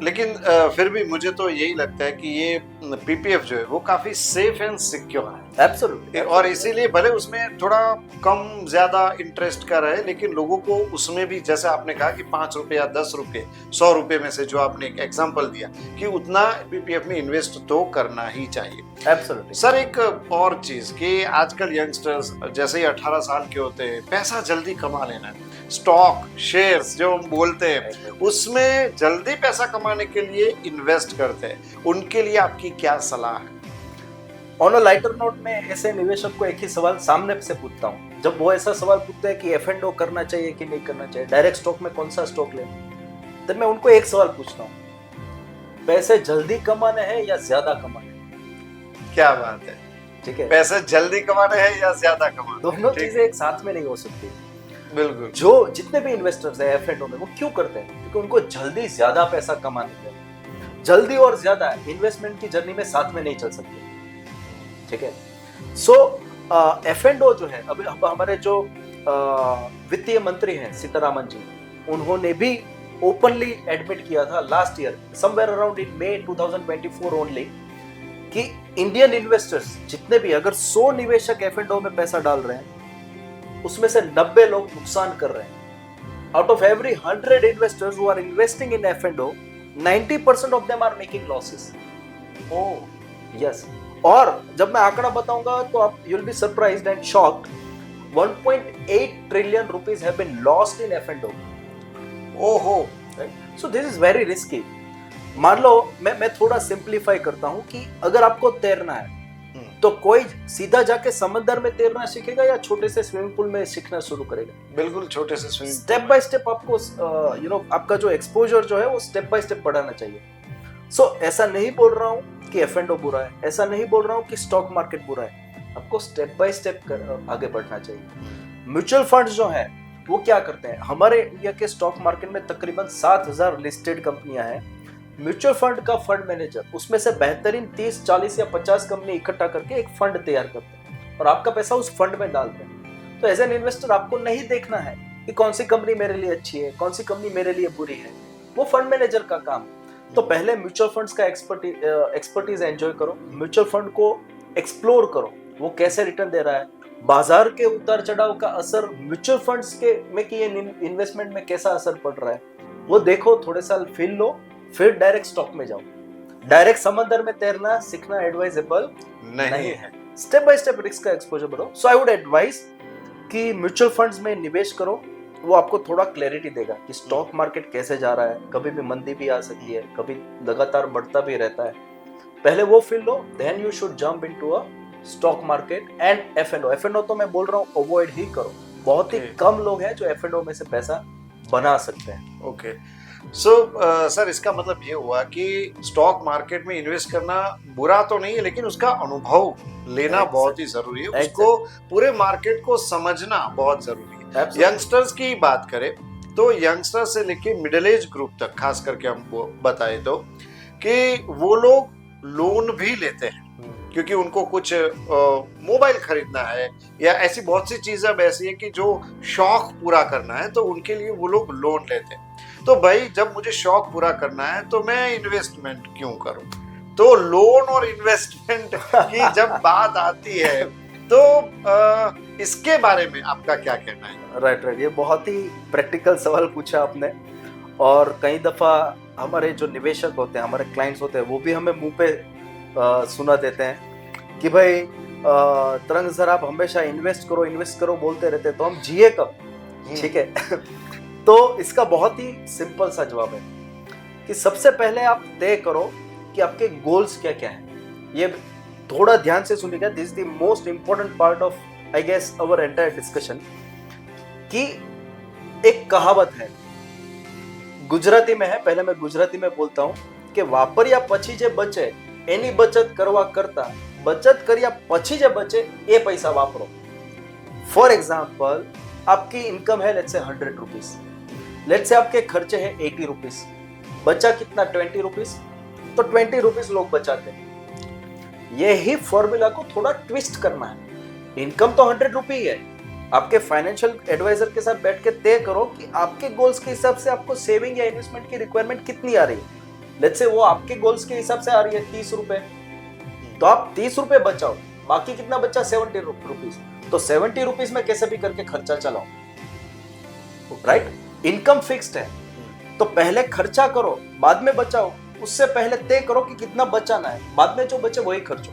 लेकिन फिर भी मुझे तो यही लगता है कि ये पीपीएफ जो है वो काफी सेफ एंड सिक्योर है। एब्सोल्युटली। और इसीलिए भले उसमें थोड़ा कम ज्यादा इंटरेस्ट का रहे, लेकिन लोगों को उसमें भी, जैसे आपने कहा कि 5 रुपए या 10 रुपए 100 रुपए में से जो आपने एक एग्जांपल दिया कि उतना पीपीएफ में इन्वेस्ट तो करना ही चाहिए। एब्सोल्युटली। सर एक और चीज कि आजकल यंगस्टर्स जैसे ही 18 साल के होते हैं, पैसा जल्दी कमा लेना है, स्टॉक शेयर्स जो हम बोलते हैं उसमें जल्दी पैसा कमाने के लिए इन्वेस्ट करते हैं, उनके लिए आपकी क्या सलाह है? ऑन अ लाइटर नोट में ऐसे निवेशक को एक ही सवाल सामने से पूछता हूँ। जब वो ऐसा सवाल पूछते हैं कि F&O करना चाहिए कि नहीं करना चाहिए, डायरेक्ट स्टॉक में कौन सा स्टॉक ले, तब मैं उनको एक सवाल पूछता हूँ, पैसे जल्दी कमाने हैं या ज्यादा कमाने हैं? क्या बात है, ठीक है। पैसे जल्दी कमाने हैं या ज्यादा कमाने? दोनों चीजें एक साथ में नहीं हो सकती। बिल्कुल। जो जितने भी इन्वेस्टर्स हैं F&O में, वो क्यों करते हैं? क्योंकि उनको जल्दी ज्यादा पैसा कमाने हैं। जल्दी और ज्यादा इन्वेस्टमेंट की जर्नी में साथ में नहीं चल सकते, ठीक है। सो F&O जो है, अभी हमारे जो वित्तीय मंत्री हैं सीतारामन जी, उन्होंने भी ओपनली एडमिट किया था last year somewhere around in May 2024 only कि इंडियन इन्वेस्टर्स जितने भी, अगर 100 निवेशक F&O में पैसा डाल रहे हैं, उसमें से 90 लोग नुकसान कर रहे हैं। Out of every 100 investors who are investing in F&O, 90% of them are making losses. Oh yes. और जब मैं आंकड़ा बताऊंगा तो आप you will be surprised and shocked, 1.8 trillion rupees have been lost in F&O। ओहो, so this is very risky. मान लो मैं थोड़ा सिंप्लीफाई करता हूं कि अगर आपको तैरना है तो कोई सीधा जाके समंदर में तैरना सीखेगा या छोटे से स्विमिंग पूल में सीखना शुरू करेगा? बिल्कुल छोटे से स्विमिंग। स्टेप बाय स्टेप आपको आपका जो एक्सपोजर जो है वो स्टेप बाय स्टेप बढ़ाना चाहिए। सो ऐसा नहीं बोल रहा हूँ कि F&O बुरा है, ऐसा नहीं बोल रहा हूँ कि स्टॉक मार्केट बुरा है, आपको स्टेप बाय स्टेप आगे बढ़ना चाहिए। म्यूचुअल फंड्स जो है वो क्या करते हैं, हमारे इंडिया के स्टॉक मार्केट में तकरीबन 7000 लिस्टेड कंपनियां हैं। म्यूचुअल फंड का फंड मैनेजर उसमें से बेहतरीन 30, 40 या 50 कंपनी इकट्ठा करके एक फंड तैयार करते हैं और आपका पैसा उस फंड में डालते हैं। तो एज एन इन्वेस्टर आपको नहीं देखना है कि कौन सी कंपनी मेरे लिए अच्छी है, कौन सी कंपनी मेरे लिए बुरी है, वो फंड मैनेजर का काम। तो पहले म्यूचुअल फंड्स का एक्सपर्टीज एंजॉय करो, म्यूचुअल फंड को एक्सप्लोर करो, वो कैसे रिटर्न दे रहा है, बाजार के उतार चढ़ाव का असर म्यूचुअल फंड्स के में किए इन्वेस्टमेंट में कैसा असर पड़ रहा है, वो देखो, थोड़े साल फील लो, फिर डायरेक्ट स्टॉक में जाओ। डायरेक्ट समंदर में तैरना सीखना एडवाइजेबल नहीं है। स्टेप बाय स्टेप रिस्क का एक्सपोजर बढ़ो। सो आई वुड एडवाइस कि म्यूचुअल फंड्स में निवेश करो, वो आपको थोड़ा क्लैरिटी देगा कि स्टॉक मार्केट कैसे जा रहा है, कभी भी मंदी भी आ सकती है, कभी लगातार बढ़ता भी रहता है। पहले वो फील लो, then you should jump into a stock market and F&O तो मैं बोल रहा हूँ अवॉइड ही करो। बहुत ही कम लोग हैं जो F&O में से पैसा बना सकते हैं। ओके। सो सर इसका मतलब ये हुआ कि स्टॉक मार्केट में इन्वेस्ट करना बुरा तो नहीं है, लेकिन उसका अनुभव लेना बहुत ही जरूरी है, उसको पूरे मार्केट को समझना बहुत जरूरी है। यंगस्टर्स की बात करें तो यंगस्टर्स से लेके मिडिल एज ग्रुप तक खास करके हम बताए तो कि वो लोग लोन भी लेते हैं क्योंकि उनको कुछ मोबाइल खरीदना है या ऐसी बहुत सी चीजें अब ऐसी है कि जो शौक पूरा करना है तो उनके लिए वो लोग लोन लेते हैं। तो भाई जब मुझे शौक पूरा करना है तो मैं इन्वेस्टमेंट क्यों करूं? तो लोन और इन्वेस्टमेंट की जब बात आती है तो इसके बारे में आपका क्या कहना है? राइट, ये बहुत ही प्रैक्टिकल सवाल पूछा आपने। और कई दफा हमारे जो निवेशक होते हैं, हमारे क्लाइंट्स होते हैं, वो भी हमें मुंह पे सुना देते हैं कि भाई तरंग सर आप हमेशा इन्वेस्ट करो बोलते रहते हैं, तो हम जिए कब? ठीक है। तो इसका बहुत ही सिंपल सा जवाब है कि सबसे पहले आप तय करो कि आपके गोल्स क्या क्या हैं। ये थोड़ा ध्यान से सुनिएगा, this is the most important part of I guess our entire discussion. कि एक कहावत है, गुजराती में है, पहले मैं गुजराती में बोलता हूं कि वापरिया पछी जे बचे एनी बचत करवा करता बचत कर्या पछी जे बचे ए पैसा वापरो। फॉर एग्जाम्पल आपकी इनकम है लेट्स से 100 रुपीज, लेट्स से आपके खर्चे हैं 80 रुपीज, बचा कितना 20 रुपीज, तो 20 रुपीज लोग बचाते हैं। यही फॉर्मूला को थोड़ा ट्विस्ट करना है। इनकम तो 100 रुपये ही है, आपके फाइनेंशियल एडवाइजर के साथ बैठ के तय करो कि आपके गोल्स के हिसाब से आपको सेविंग या इन्वेस्टमेंट की रिक्वायरमेंट कितनी आ रही है। लेट्स से वो आपके गोल्स के हिसाब से आ रही है 30 रुपए, तो आप 30 रुपए बचाओ, बाकी कितना बचा 70 रुपीज, तो 70 रुपीज में कैसे भी करके खर्चा चलाओ, राइट। इनकम फिक्स्ड है, तो पहले खर्चा करो बाद में बचाओ, उससे पहले तय करो कि कितना बचाना है, बाद में जो बचे वही खर्चो,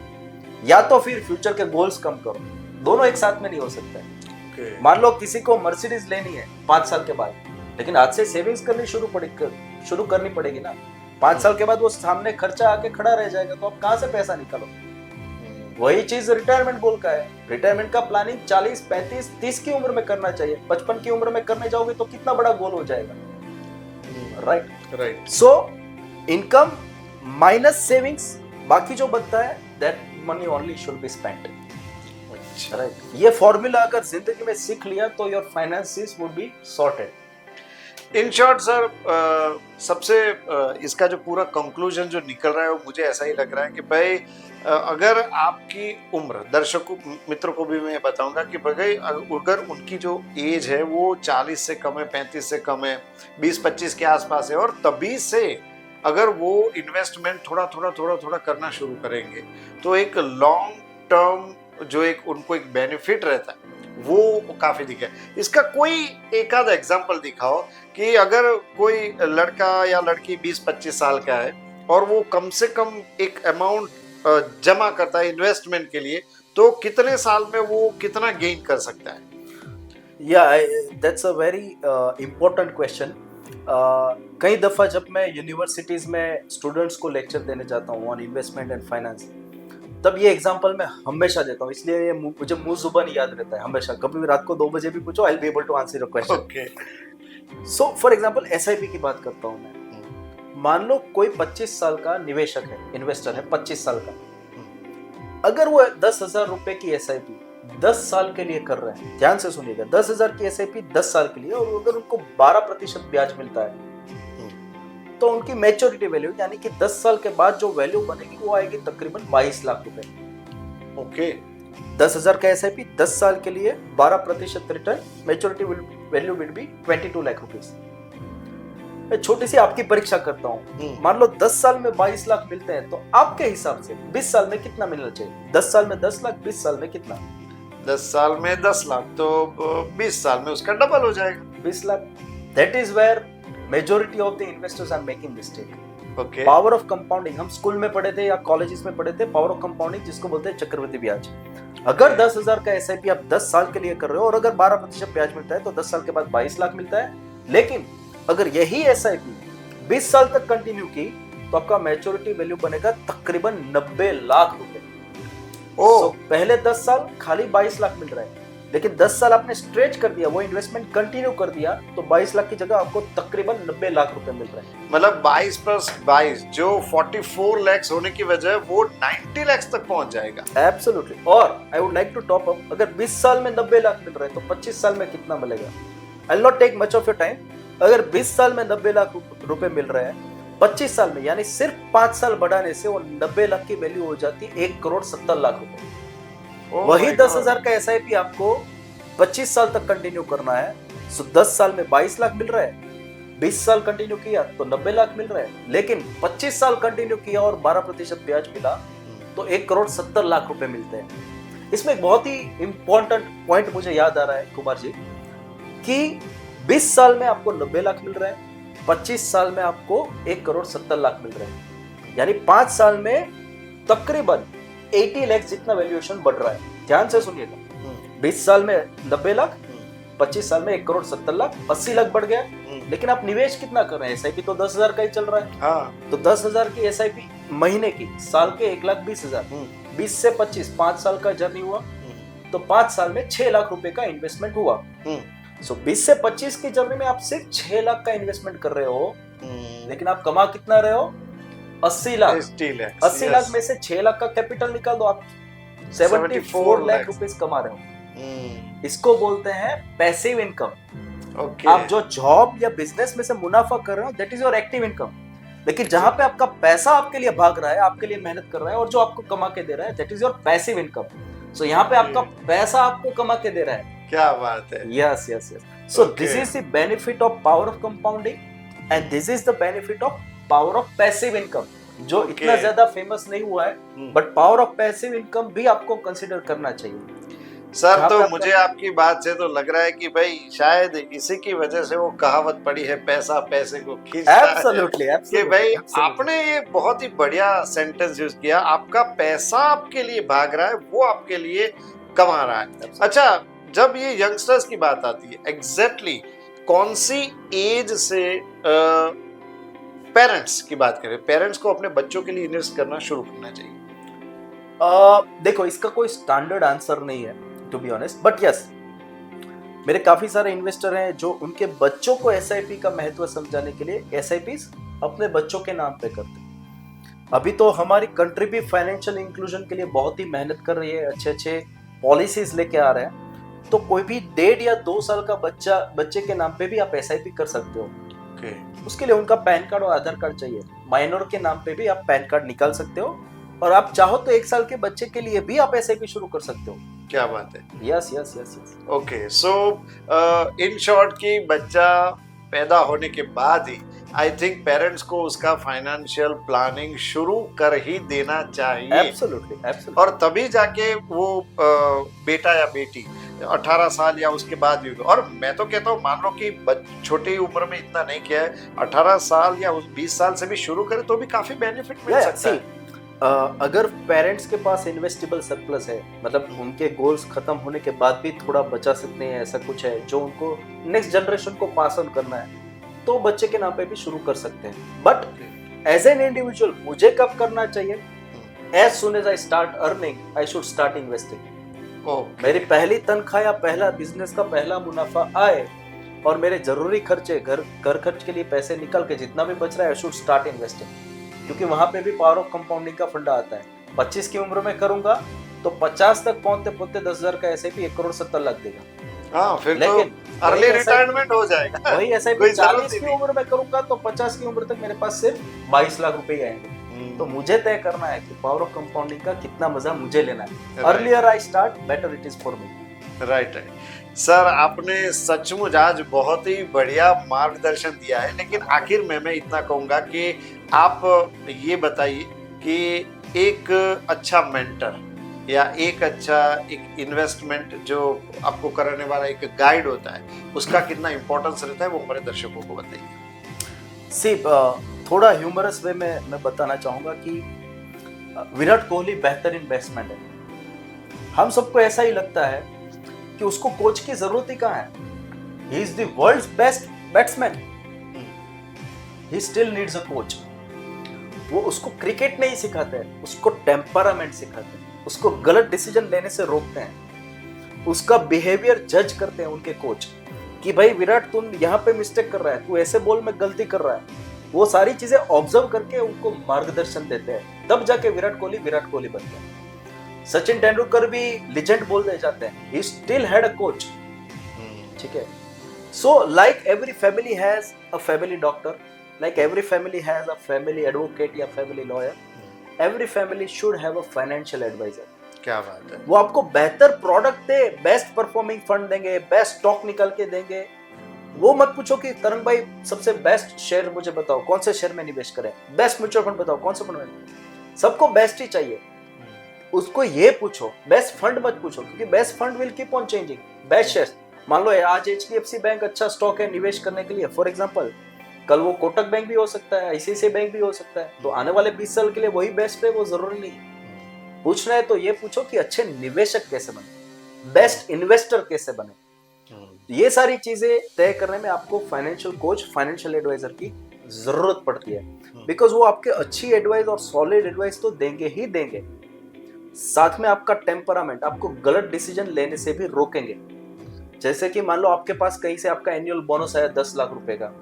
या तो फिर फ्यूचर के गोल्स कम करो। दोनों एक साथ में नहीं हो सकता है। मान लो किसी को मर्सिडीज लेनी है 5 साल के बाद, लेकिन आज से सेविंग्स करनी शुरू करनी पड़ेगी ना। 5 साल के बाद वो सामने खर्चा आके खड़ा रह जाएगा, तो आप कहाँ से पैसा निकालो। वही चीज रिटायरमेंट गोल का है। रिटायरमेंट का प्लानिंग 40, 35, 30 की उम्र में करना चाहिए। 55 की उम्र में करने जाओगे तो कितना बड़ा गोल हो जाएगा, right. So income minus savings, बाकी जो बचता है that money only should be spent, right. ये फॉर्मूला अगर जिंदगी में सीख लिया तो your finances would be sorted. In short sir, सबसे इसका जो पूरा कंक्लूजन जो निकल रहा है वो मुझे ऐसा ही लग रहा है कि भाई अगर आपकी उम्र, दर्शकों मित्रों को भी मैं बताऊंगा कि भाई अगर उनकी जो एज है वो 40 से कम है, 35 से कम है, 20-25 के आसपास है, और तभी से अगर वो इन्वेस्टमेंट थोड़ा करना शुरू करेंगे तो एक लॉन्ग टर्म जो एक उनको एक बेनिफिट रहता है वो काफी दिखे। इसका कोई एक आध एग्जांपल दिखाओ कि अगर कोई लड़का या लड़की 20-25 साल का है और वो कम से कम एक अमाउंट जमा करता है इन्वेस्टमेंट के लिए, तो कितने साल में वो कितना गेन कर सकता है? That's a very important question. कई दफ़ा जब मैं यूनिवर्सिटीज़ में स्टूडेंट्स को लेक्चर देने जाता हूँ ऑन इन्वेस्टमेंट एंड फाइनेंस, तब ये एग्जांपल मैं हमेशा देता हूँ, इसलिए ये मुझे मुंह जुबान याद रहता है हमेशा। कभी भी रात को 2 बजे भी पूछो, I will be able to answer your question. So for example SIP की बात करता हूँ मैं। मान लो कोई 25 साल का निवेशक है, इन्वेस्टर है 25 साल का, अगर वो 10,000 रुपए की एसआईपी 10 साल के लिए कर रहे हैं, ध्यान से सुनिएगा, 10,000 की एसआईपी 10 साल के लिए, और अगर उनको 12% ब्याज मिलता है तो उनकी मैच्योरिटी वैल्यू यानी कि 10 साल के बाद जो वैल्यू बनेगी वो आएगी तकरीबन 22 लाख रुपए। ओके, 10,000 का एसआईपी 10 साल के लिए 12% return, maturity value will be 22 lakh rupees. मैं छोटी सी आपकी परीक्षा करता हूँ, मान लो 10 साल में 22 लाख मिलते हैं, तो आपके हिसाब से 20 साल में कितना मिलना चाहिए? 10 साल में 10 लाख, 20 साल में कितना? 10 साल में 10 लाख, तो 20 साल में उसका डबल हो जाएगा, 20 lakh. That is where majority of the investors are making mistake. Okay, power of compounding, हम स्कूल में पढ़े थे या कॉलेजेस में पढ़े थे, पावर ऑफ कंपाउंडिंग जिसको बोलते हैं चक्रवृद्धि ब्याज। अगर 10,000 का एसआईपी आप 10 साल के लिए कर रहे हो और अगर 12% ब्याज मिलता है तो 10 साल के बाद 22 लाख मिलता है। लेकिन अगर यही एसआईपी 20 साल तक कंटिन्यू की तो आपका मैच्योरिटी वैल्यू बनेगा तकरीबन 90 लाख रुपए। पहले 10 साल खाली 22 लाख मिल रहा है, लेकिन 10 साल आपने स्ट्रेच कर दिया, वो इन्वेस्टमेंट कंटिन्यू कर दिया, तो 22 लाख की जगह आपको तकरीबन 90 लाख रुपए मिल रहे हैं। मतलब 22 + 22 जो 44 लाख होने की वजह वो 90 लाख तक पहुंच जाएगा। एब्सोल्युटली। और I would like to top up, अगर 20 साल में 90 लाख मिल रहे हैं तो 25 साल में कितना मिलेगा? I will not take much of your time. अगर 20 साल में 90 लाख रुपए मिल रहे हैं, 25 साल में यानी सिर्फ 5 साल बढ़ाने से वो 90 लाख की वैल्यू हो जाती है 1,70,00,000 रुपए। वही 10,000 का एसआईपी आपको 25 साल तक कंटिन्यू करना है, सो 10 साल में 22 लाख मिल रहा है, 20 साल कंटिन्यू किया तो 90 लाख मिल रहा है, लेकिन 25 साल कंटिन्यू किया और 12% ब्याज मिला तो 1,70,00,000 रुपए मिलते हैं। इसमें एक बहुत ही इंपॉर्टेंट पॉइंट मुझे याद आ रहा है कुमार जी, कि 20 साल में आपको 90 लाख मिल रहा है, 25 साल में आपको 1,70,00,000 मिल रहे हैं, यानी 5 साल में तकरीबन 80 लाख जितना वैल्यूएशन बढ़ रहा है। ध्यान से सुनिएगा, 20 साल में 90 लाख, 25 साल में 1,70,00,000, 80 लाख बढ़ गया। लेकिन आप निवेश कितना कर रहे हैं? एसआईपी तो 10,000 का ही चल रहा है। हाँ। तो 10,000 की एसआईपी महीने की, साल के 1,20,000, 20 से 25, 5 साल का जर्नी हुआ, तो 5 साल में 6 लाख रुपए का इन्वेस्टमेंट हुआ। सो 20 से 25 की जर्नी में आप सिर्फ 6 लाख का इन्वेस्टमेंट कर रहे हो, लेकिन आप कमा कितना रहे हो? 80 लाख। 80 लाख में से 6 लाख का कैपिटल निकाल दो, आप 74 लाख रुपए कमा रहे हो। इसको बोलते हैं पैसिव इनकम। ओके। आप जो जॉब या बिजनेस में से मुनाफा कर रहे हो that is your active income. लेकिन जहां पे आपका पैसा आपके लिए भाग रहा है, आपके लिए मेहनत कर रहा है और जो आपको कमा के दे रहा है that is your passive income. So यहाँ पे आपका पैसा आपको कमा के दे रहा है। क्या बात है। Yes yes yes. So this is the benefit of power of compounding and this is the benefit of power of passive income, जो इतना ज्यादा फेमस नहीं हुआ है but power of passive income भी आपको कंसीडर करना चाहिए। सर तो मुझे आपकी बात से तो लग रहा है कि भाई शायद इसी की वजह से वो कहावत पड़ी है, पैसा पैसे को खींचता है। एब्सोल्युटली कि भाई आपने ये बहुत ही बढ़िया सेंटेंस यूज किया, आपका पैसा आपके लिए भाग रहा है, वो आपके लिए कमा रहा है। अच्छा, जब ये यंगस्टर्स की बात आती है, एग्जैक्टली कौन सी एज से पेरेंट्स की बात करें, पेरेंट्स को अपने बच्चों के लिए इन्वेस्ट करना शुरू करना चाहिए? देखो, इसका कोई स्टैंडर्ड आंसर नहीं है to be honest, but yes मेरे काफी सारे इन्वेस्टर हैं जो उनके बच्चों को एसआईपी का महत्व समझाने के लिए एसआईपीज अपने बच्चों के नाम पे करते हैं। अभी तो हमारी कंट्री भी फाइनेंशियल इंक्लूजन के लिए बहुत ही मेहनत कर रही है, अच्छे अच्छे पॉलिसीज लेके आ रहे हैं। तो कोई भी 1.5 या 2 साल का बच्चे के नाम पे भी आप एसआईपी कर सकते हो। उसके लिए उनका पैन कार्ड और आधार कार्ड चाहिए। माइनर के नाम पे भी आप पैन कार्ड निकाल सकते हो और आप चाहो तो 1 साल के बच्चे के लिए भी आप एसआईपी शुरू कर सकते हो। क्या बात है। Yes yes yes yes. Okay, so in short की बच्चा पैदा होने के बाद ही आई थिंक पेरेंट्स को उसका फाइनेंशियल प्लानिंग शुरू कर ही देना चाहिए। Absolutely absolutely. और तभी जाके वो बेटा या बेटी 18 साल या उसके बाद भी, और मैं तो कहता हूँ मान लो कि छोटी उम्र में इतना नहीं किया है, 18 साल या 20 साल से भी शुरू करे तो भी काफी बेनिफिट मिल सकता है। अगर पेरेंट्स के पास इन्वेस्टेबल सरप्लस है, मतलब उनके गोल्स खत्म होने के बाद भी थोड़ा बचा सकते हैं, ऐसा कुछ है जो उनको नेक्स्ट जनरेशन को पास ऑन करना है, तो बच्चे के नाम पे भी शुरू कर सकते हैं। बट एज एन इंडिविजुअल मुझे कब करना चाहिए? As soon as I start earning I should start investing. मेरी पहली तनख्वाह या पहला बिजनेस का पहला मुनाफा आए और मेरे जरूरी खर्चे, घर खर्च के लिए पैसे निकल के जितना भी बच रहा है आई शुड स्टार्ट इन्वेस्टिंग, क्योंकि वहां पे भी पावर ऑफ कंपाउंडिंग का फंडा आता है। 25 की उम्र में करूंगा तो 50 तक पहुंचते पहुंचते 10,000 का एसआईपी 1 करोड़ 70 लाख देगा। हाँ, फिर लेकिन तो अर्ली रिटायरमेंट हो जाएगा। वही एसआईपी 40 की उम्र में करूंगा तो 50 की उम्र तक मेरे पास सिर्फ 22 लाख रुपए आएंगे। तो मुझे तय करना है कि पावर ऑफ कंपाउंडिंग का कितना मजा मुझे लेना है। Earlier I start better it is for me. Right right. Sir आपने सचमुच आज बहुत ही बढ़िया मार्गदर्शन दिया है, लेकिन आखिर में मैं इतना कहूंगा कि आप ये बताइए कि एक अच्छा मेंटर या एक इन्वेस्टमेंट जो आपको कराने वाला एक गाइड होता है, उसका कितना इंपॉर्टेंस रहता है, वो हमारे दर्शकों को बताइए। सिर्फ थोड़ा ह्यूमरस वे में मैं बताना चाहूंगा कि विराट कोहली बेहतर इन्वेस्टमेंट है। हम सबको ऐसा ही लगता है कि उसको कोच की जरूरत ही कहाँ है। He is the world's best batsman, he still needs a coach. वो उसको क्रिकेट नहीं सिखाते हैं, उसको टेम्परामेंट सिखाते हैं, उसको गलत डिसीजन लेने से रोकते हैं, उसका बिहेवियर जज करते हैं उनके कोच कि भाई विराट तुम यहाँ पे मिस्टेक कर रहा है, तू ऐसे बॉल में गलती कर रहा है। वो सारी चीजें ऑब्जर्व करके उनको मार्गदर्शन देते हैं, तब जाके विराट कोहली बनते हैं। सचिन तेंदुलकर भी लेजेंड बोल दे जाते हैं, he still had a coach. ठीक है। So like every family has a family doctor, like every family has a family advocate या family lawyer, every family should have a financial advisor। क्या बात है। वो आपको बेहतर प्रोडक्ट दे, बेस्ट परफॉर्मिंग फंड देंगे, बेस्ट स्टॉक निकल के देंगे। वो मत पूछो कि तरंग भाई सबसे बेस्ट शेयर मुझे बताओ, कौन से शेयर में निवेश करें, बेस्ट म्यूचुअल फंड बताओ, कौन सा फंड में। सबको बेस्ट ही चाहिए। उसको ये पूछो, बेस्ट फंड मत पूछो, क्योंकि best fund will keep on changing. Best share, मान लो आज HDFC बैंक अच्छा स्टॉक है निवेश करने के लिए, फॉर एग्जाम्पल कल वो कोटक बैंक भी हो सकता है, ICICI बैंक भी हो सकता है। तो आने वाले 20 साल के लिए वही बेस्ट है, वो जरूरी नहीं है। पूछना है तो ये पूछो कि अच्छे निवेशक कैसे बने, बेस्ट इन्वेस्टर कैसे बने। ये सारी चीजें तय करने में आपको फाइनेंशियल कोच, फाइनेंशियल एडवाइजर की जरूरत पड़ती है, बिकॉज वो आपके अच्छी एडवाइस और सॉलिड एडवाइस तो देंगे ही देंगे, साथ में आपका टेम्परामेंट आपको गलत डिसीजन लेने से भी रोकेंगे। जैसे कि मान लो आपके पास कहीं से आपका एनुअल बोनस आया 10 लाख रुपए का,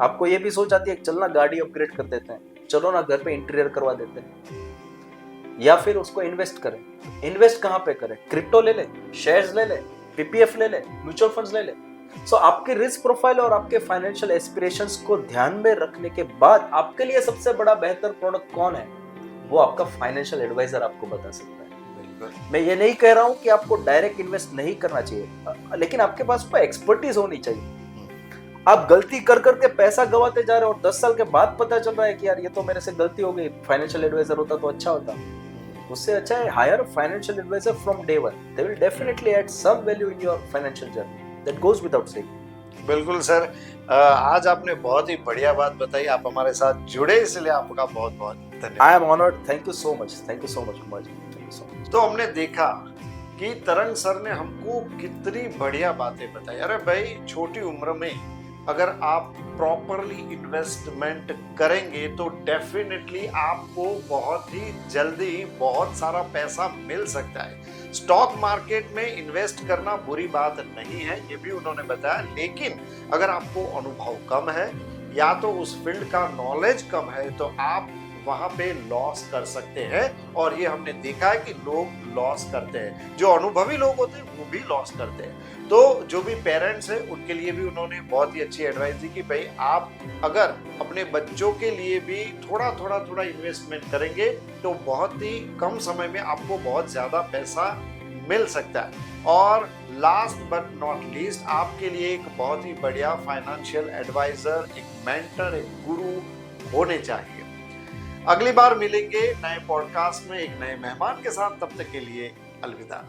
आपको ये भी सोच आती है चलना गाड़ी अपग्रेड कर देते हैं, चलो ना घर पे इंटीरियर करवा देते हैं। या फिर उसको इन्वेस्ट करें। इन्वेस्ट कहाँ पे करें? क्रिप्टो ले ले, शेयर्स ले ले, पीपीएफ ले ले, म्यूचुअल फंड्स ले ले। सो आपके रिस्क प्रोफाइल और आपके फाइनेंशियल एस्पिरेशंस को ध्यान में रखने के बाद आपके लिए सबसे बड़ा बेहतर प्रोडक्ट कौन है, वो आपका फाइनेंशियल एडवाइजर आपको बता सकता है। मैं ये नहीं कह रहा हूं कि आपको डायरेक्ट इन्वेस्ट नहीं करना चाहिए, लेकिन आपके पास वो एक्सपर्टीज होनी चाहिए। आप गलती कर करके पैसा गवाते जा रहे हो और 10 साल के बाद पता चल रहा है कि यार ये तो मेरे से गलती हो गई, फाइनेंशियल एडवाइजर होता तो अच्छा होता। उससे अच्छा है hire financial advisor from day one. They will definitely add some value in your financial journey, that goes without saying. बिल्कुल सर, आज आपने बहुत ही बढ़िया बात बताई। आप हमारे साथ जुड़े इसलिए आपका बहुत बहुत धन्यवाद। I am honoured, thank you so much, thank you so much Kumar ji, thank you so much. तो हमने देखा कि तरंग सर ने हमको कितनी बढ़िया बातें बताई। अरे भाई, छोटी उम्र में अगर आप प्रॉपरली इन्वेस्टमेंट करेंगे तो डेफिनेटली आपको बहुत ही जल्दी बहुत सारा पैसा मिल सकता है। स्टॉक मार्केट में इन्वेस्ट करना बुरी बात नहीं है, ये भी उन्होंने बताया, लेकिन अगर आपको अनुभव कम है या तो उस फील्ड का नॉलेज कम है तो आप वहां पे लॉस कर सकते हैं। और ये हमने देखा है कि लोग लॉस करते हैं, जो अनुभवी लोग होते हैं वो भी लॉस करते हैं। तो जो भी पेरेंट्स हैं उनके लिए भी उन्होंने बहुत ही अच्छी एडवाइस दी कि भाई आप अगर अपने बच्चों के लिए भी थोड़ा इन्वेस्टमेंट करेंगे तो बहुत ही कम समय में आपको बहुत ज्यादा पैसा मिल सकता है। और लास्ट बट नॉट लीस्ट, आपके लिए एक बहुत ही बढ़िया फाइनेंशियल एडवाइजर, एक मेंटर, एक गुरु होने चाहिए। अगली बार मिलेंगे नए पॉडकास्ट में एक नए मेहमान के साथ, तब तक के लिए अलविदा।